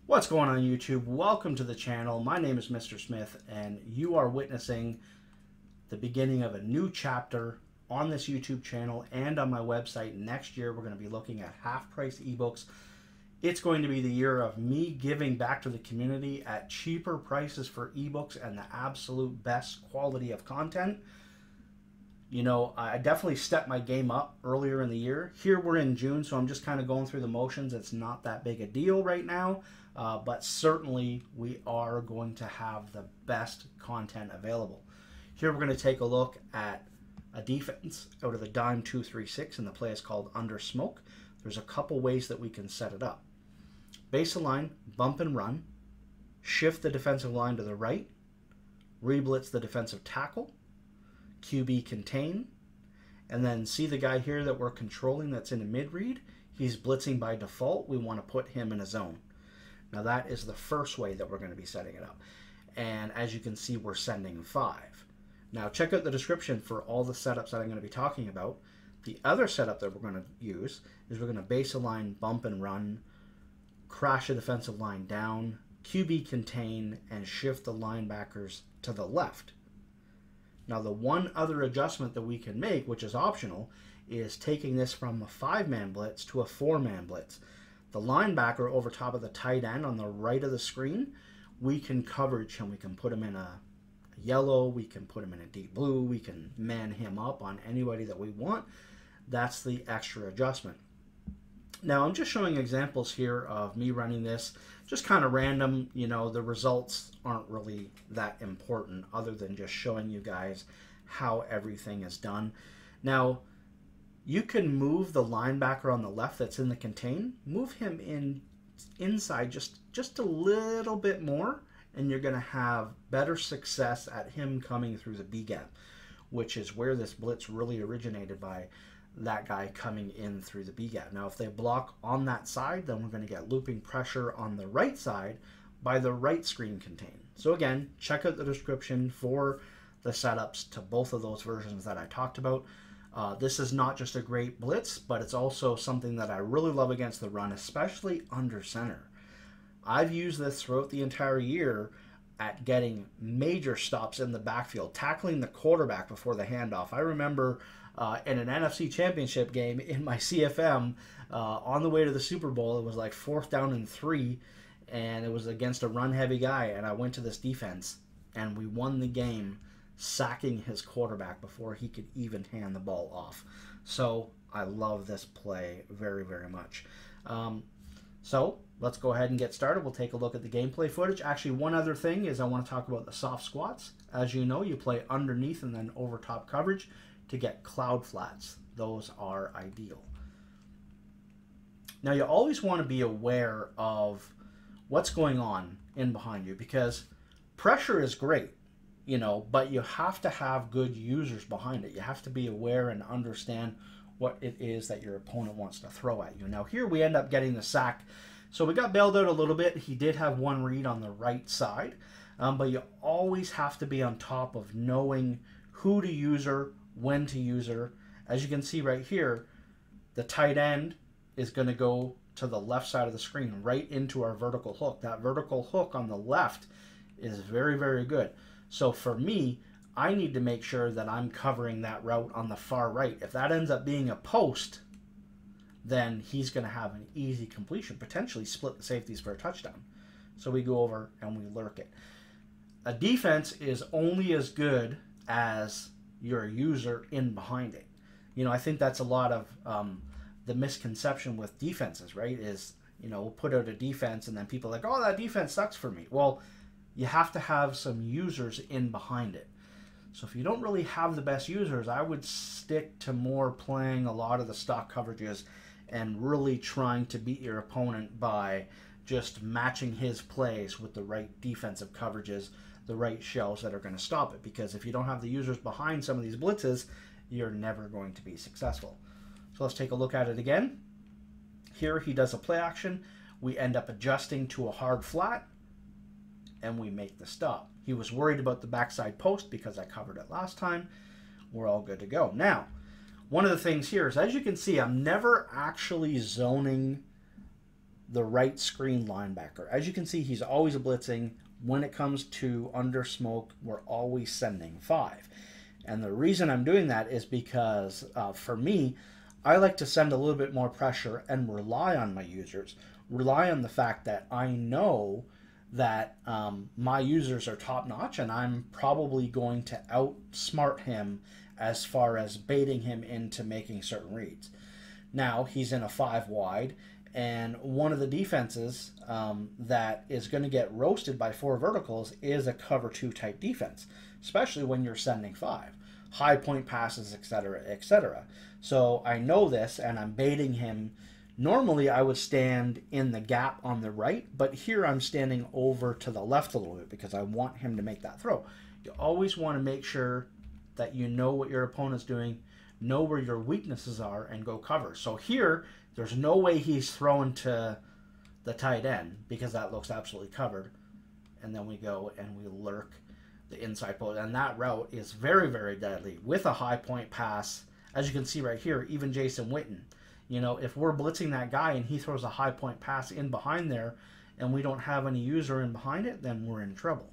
What's going on YouTube? Welcome to the channel. My name is Mr. Smith and you are witnessing the beginning of a new chapter on this YouTube channel and on my website. Next year we're going to be looking at half-price ebooks. It's going to be the year of me giving back to the community at cheaper prices for ebooks and the absolute best quality of content. You know, I definitely stepped my game up earlier in the year. Here we're in June, so I'm just kind of going through the motions. It's not that big a deal right now, but certainly we are going to have the best content available. Here we're going to take a look at a defense out of the Dime 236, and the play is called Under Smoke. There's a couple ways that we can set it up. Base the line, bump and run, shift the defensive line to the right, re-blitz the defensive tackle, QB contain, and then see the guy here that we're controlling that's in a mid-read. He's blitzing by default. We want to put him in a zone. Now that is the first way that we're going to be setting it up. And as you can see, we're sending 5. Now check out the description for all the setups that I'm going to be talking about. The other setup that we're going to use is we're going to base a line, bump and run, crash a defensive line down, QB contain, and shift the linebackers to the left. Now the one other adjustment that we can make, which is optional, is taking this from a 5-man blitz to a 4-man blitz. The linebacker over top of the tight end on the right of the screen, we can coverage him. We can put him in a yellow, we can put him in a deep blue, we can man him up on anybody that we want. That's the extra adjustment. Now I'm just showing examples here of me running this, just kind of random. You know, the results aren't really that important other than just showing you guys how everything is done. Now you can move the linebacker on the left that's in the contain, move him inside just a little bit more, and you're going to have better success at him coming through the B gap, which is where this blitz really originated, by that guy coming in through the B gap. Now if they block on that side, then we're going to get looping pressure on the right side by the right screen contain. So again, check out the description for the setups to both of those versions that I talked about. This is not just a great blitz, but it's also something that I really love against the run, especially under center. I've used this throughout the entire year at getting major stops in the backfield, tackling the quarterback before the handoff. I remember in an NFC Championship game in my CFM, on the way to the Super Bowl, it was like 4th down and 3, and it was against a run-heavy guy, and I went to this defense, and we won the game sacking his quarterback before he could even hand the ball off. So I love this play very, very much. So let's go ahead and get started. We'll take a look at the gameplay footage. Actually, one other thing is I want to talk about the soft squats. As you know, you play underneath and then over top coverage to get cloud flats. Those are ideal. Now you always want to be aware of what's going on in behind you, because pressure is great, you know, but you have to have good users behind it. You have to be aware and understand what it is that your opponent wants to throw at you. Now here we end up getting the sack. So we got bailed out a little bit. He did have one read on the right side, but you always have to be on top of knowing who to use her, when to use her. As you can see right here, the tight end is going to go to the left side of the screen, right into our vertical hook. That vertical hook on the left is very, very good. So for me, I need to make sure that I'm covering that route on the far right. If that ends up being a post, then he's going to have an easy completion, potentially split the safeties for a touchdown. So we go over and we lurk it. A defense is only as good as your user in behind it. You know, I think that's a lot of the misconception with defenses, right? Is, you know, we'll put out a defense and then people are like, oh, that defense sucks for me. Well, you have to have some users in behind it. So if you don't really have the best users, I would stick to more playing a lot of the stock coverages and really trying to beat your opponent by just matching his plays with the right defensive coverages, the right shells that are going to stop it. Because if you don't have the users behind some of these blitzes, you're never going to be successful. So let's take a look at it again. Here he does a play action. We end up adjusting to a hard flat, and we make the stop. He was worried about the backside post because I covered it last time. We're all good to go. Now, one of the things here is, as you can see, I'm never actually zoning the right screen linebacker. As you can see, he's always blitzing. When it comes to under smoke, we're always sending 5. And the reason I'm doing that is because for me, I like to send a little bit more pressure and rely on my users. Rely on the fact that I know that my users are top notch, and I'm probably going to outsmart him as far as baiting him into making certain reads. Now, he's in a 5 wide, and one of the defenses that is going to get roasted by 4 verticals is a cover 2 type defense, especially when you're sending 5. High point passes, etc., etc. So I know this, and I'm baiting him. Normally, I would stand in the gap on the right, but here I'm standing over to the left a little bit because I want him to make that throw. You always want to make sure that you know what your opponent's doing, know where your weaknesses are, and go cover. So here, there's no way he's throwing to the tight end because that looks absolutely covered. And then we go and we lurk the inside post. And that route is very, very deadly with a high point pass. As you can see right here, even Jason Witten, you know, if we're blitzing that guy and he throws a high point pass in behind there and we don't have any user in behind it, then we're in trouble.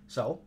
So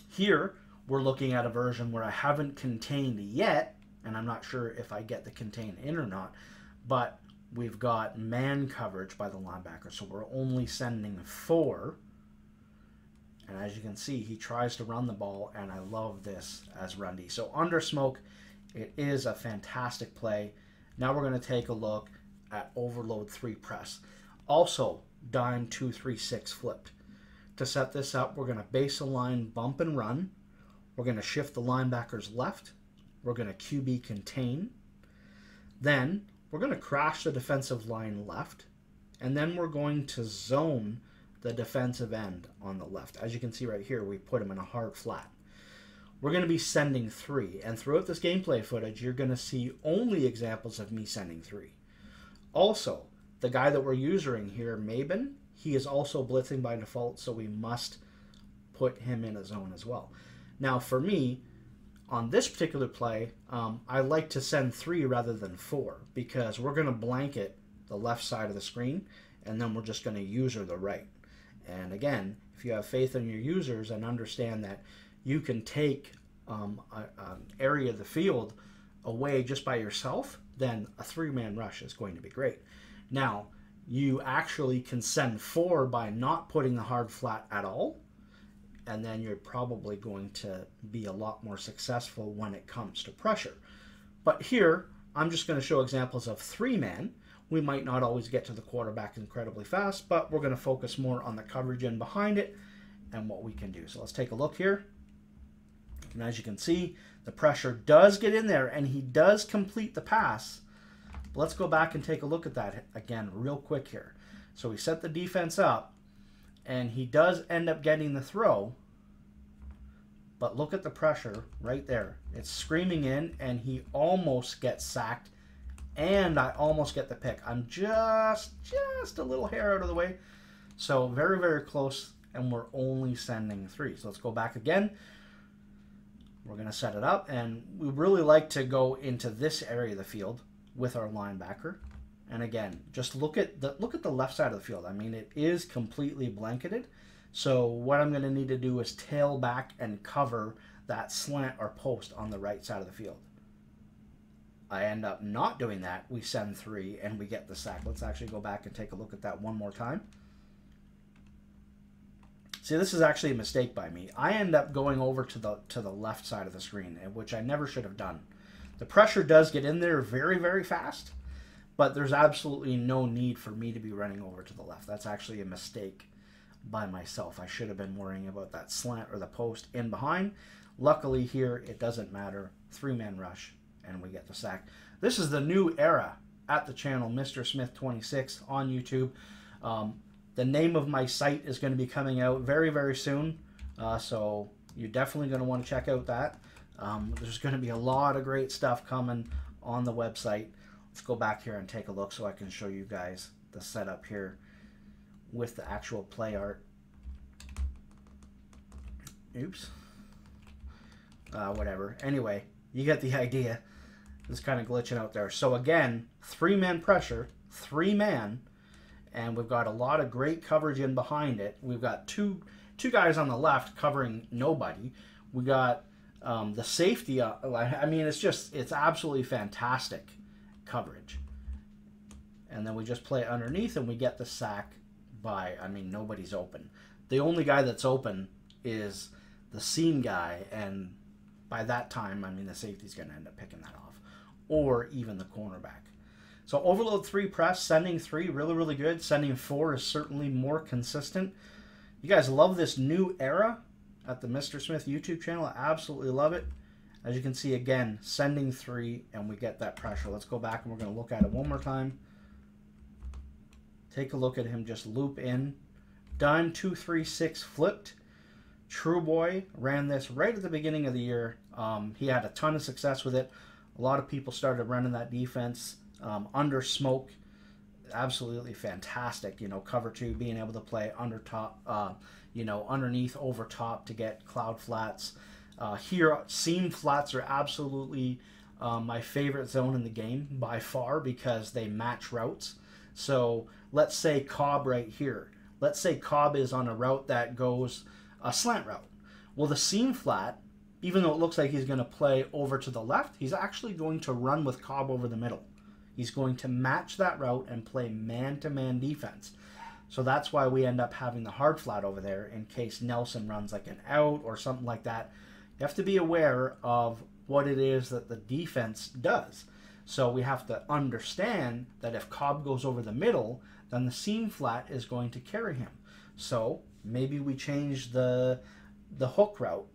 here we're looking at a version where I haven't contained yet, and I'm not sure if I get the contain in or not, but we've got man coverage by the linebacker, so we're only sending 4. And as you can see, he tries to run the ball, and I love this as Rundy. So under smoke, it is a fantastic play. Now we're going to take a look at overload 3 press. Also, dime 2-3-6 flipped. To set this up, we're going to base a line, bump and run. We're going to shift the linebackers left. We're going to QB contain. Then we're going to crash the defensive line left. And then we're going to zone the defensive end on the left. As you can see right here, we put him in a hard flat. We're going to be sending 3. And throughout this gameplay footage, you're going to see only examples of me sending 3. Also, the guy that we're using here, Mabin, he is also blitzing by default, so we must put him in a zone as well. Now, for me, on this particular play, I like to send 3 rather than 4 because we're going to blanket the left side of the screen, and then we're just going to user the right. And again, if you have faith in your users and understand that you can take an area of the field away just by yourself, then a 3-man rush is going to be great. Now, you actually can send 4 by not putting the hard flat at all, and then you're probably going to be a lot more successful when it comes to pressure. But here, I'm just going to show examples of 3-man. We might not always get to the quarterback incredibly fast, but we're going to focus more on the coverage in behind it and what we can do. So let's take a look here. And as you can see, the pressure does get in there, and he does complete the pass. But let's go back and take a look at that again real quick here. So we set the defense up, and he does end up getting the throw. But look at the pressure right there. It's screaming in, and he almost gets sacked, and I almost get the pick. I'm just a little hair out of the way. So very, very close, and we're only sending 3. So let's go back again. We're going to set it up, and we really like to go into this area of the field with our linebacker. And again, just look at the left side of the field. I mean, it is completely blanketed. So what I'm going to need to do is tail back and cover that slant or post on the right side of the field. I end up not doing that. We send 3, and we get the sack. Let's actually go back and take a look at that one more time. See, this is actually a mistake by me. I end up going over to the left side of the screen, which I never should have done. The pressure does get in there very, very fast, but there's absolutely no need for me to be running over to the left. That's actually a mistake by myself. I should have been worrying about that slant or the post in behind. Luckily here, it doesn't matter. 3-man rush, and we get the sack. This is the new era at the channel, Mr. Smith 26 on YouTube. The name of my site is going to be coming out very, very soon, so you're definitely going to want to check out that. There's going to be a lot of great stuff coming on the website. Let's go back here and take a look so I can show you guys the setup here with the actual play art. Oops. Whatever. Anyway, you get the idea. It's kind of glitching out there. So again, 3-man pressure, 3-man. and we've got a lot of great coverage in behind it. We've got two guys on the left covering nobody. We got the safety. I mean, it's absolutely fantastic coverage. And then we just play underneath, and we get the sack by, I mean, nobody's open. The only guy that's open is the seam guy, and by that time, I mean, the safety's going to end up picking that off, or even the cornerback. So overload 3 press, sending 3, really, really good. Sending 4 is certainly more consistent. You guys love this new era at the Mr. Smith YouTube channel. I absolutely love it. As you can see, again, sending 3, and we get that pressure. Let's go back, and we're going to look at it one more time. Take a look at him just loop in. Dime 2-3-6 flipped. True Boy ran this right at the beginning of the year. He had a ton of success with it. A lot of people started running that defense under smoke. Absolutely fantastic. You know, cover 2, being able to play under top, you know, underneath, over top to get cloud flats. Here, seam flats are absolutely my favorite zone in the game by far because they match routes. So let's say Cobb right here. Let's say Cobb is on a route that goes a slant route. Well, the seam flat, even though it looks like he's going to play over to the left, he's actually going to run with Cobb over the middle. He's going to match that route and play man-to-man defense. So that's why we end up having the hard flat over there in case Nelson runs like an out or something like that. You have to be aware of what it is that the defense does. So we have to understand that if Cobb goes over the middle, then the seam flat is going to carry him. So maybe we change the hook route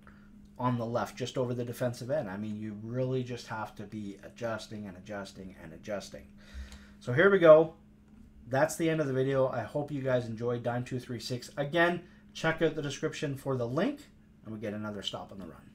on the left just over the defensive end. I mean, you really just have to be adjusting and adjusting and adjusting. So here we go. That's the end of the video. I hope you guys enjoyed Dime 2-3-6. Again, check out the description for the link, and we get another stop on the run.